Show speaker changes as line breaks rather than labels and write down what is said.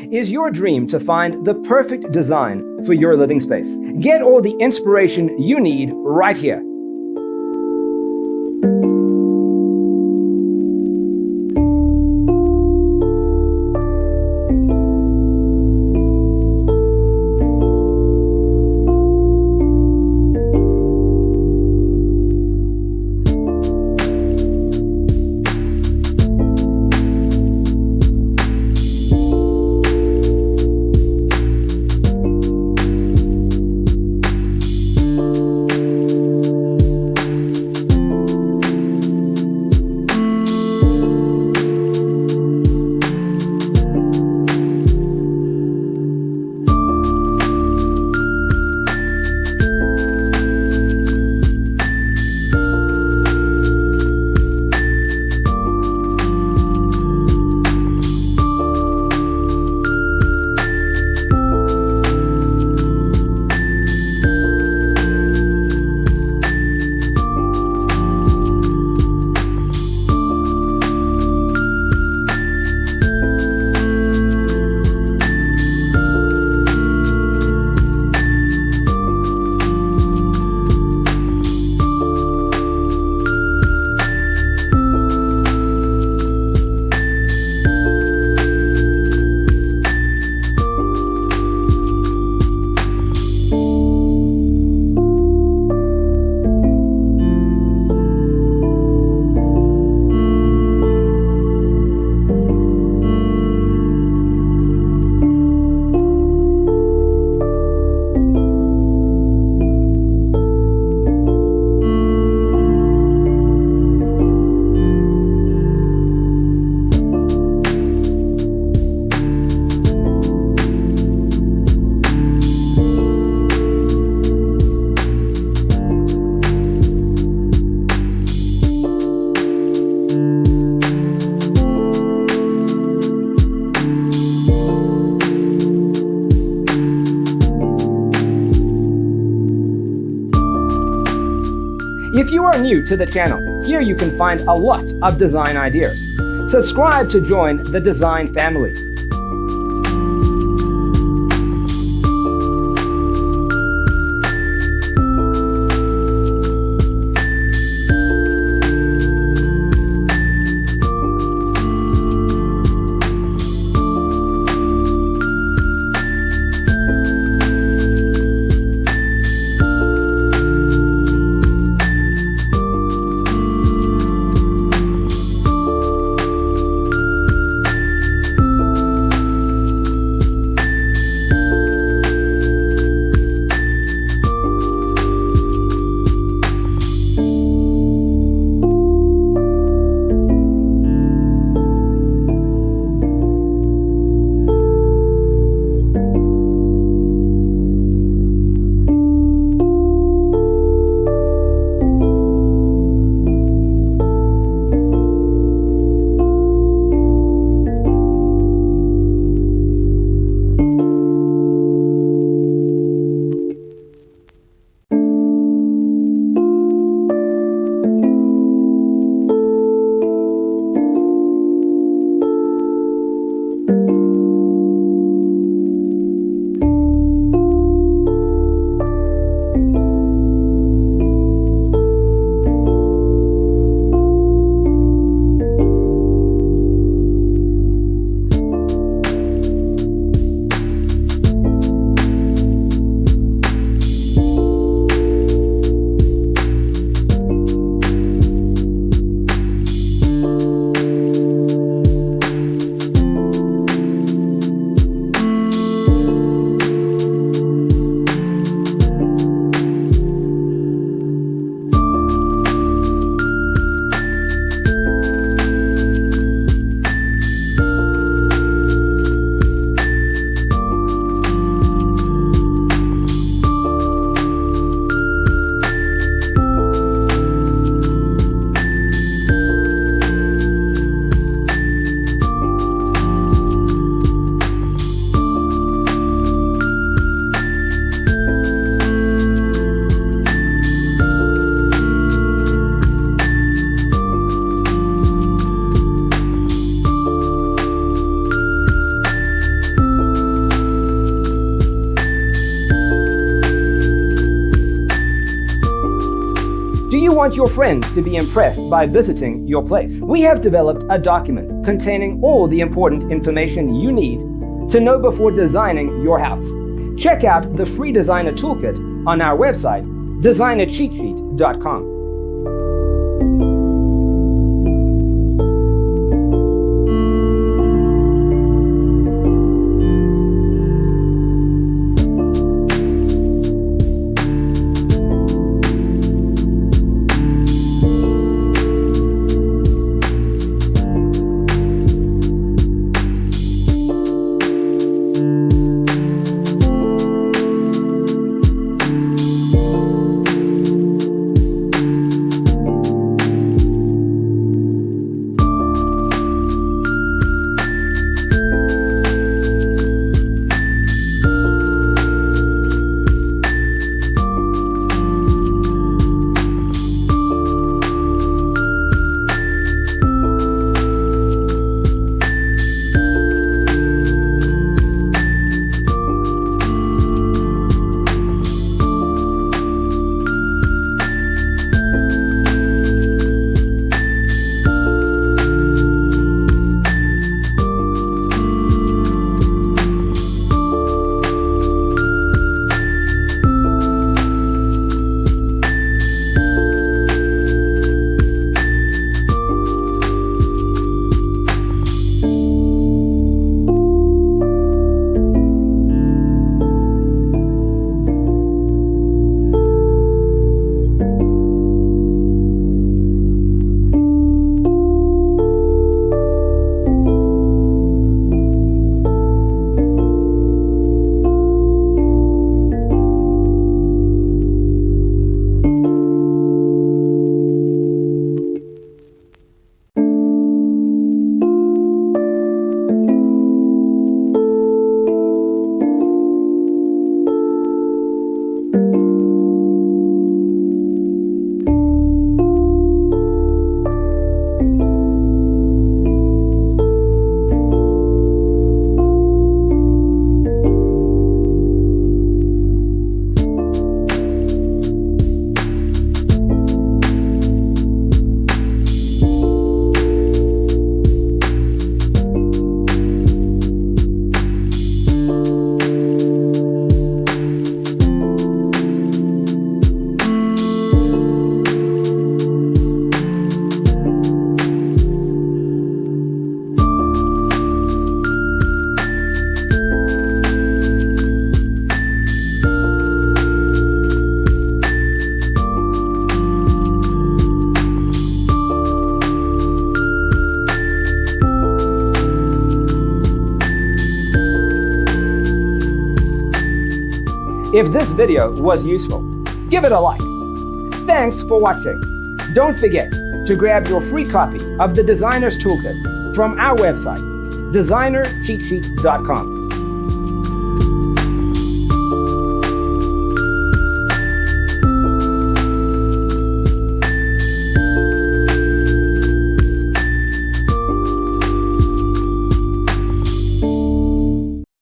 Is your dream to find the perfect design for your living space? Get all the inspiration you need right here. If you are new to the channel, here you can find a lot of design ideas. Subscribe to join the design family. want your friends to be impressed by visiting your place. We have developed a document containing all the important information you need to know before designing your house. Check out the free designer toolkit on our website, designercheatsheet.com. If this video was useful, give it a like. Thanks for watching. Don't forget to grab your free copy of the Designer's Toolkit from our website, designercheatsheet.com.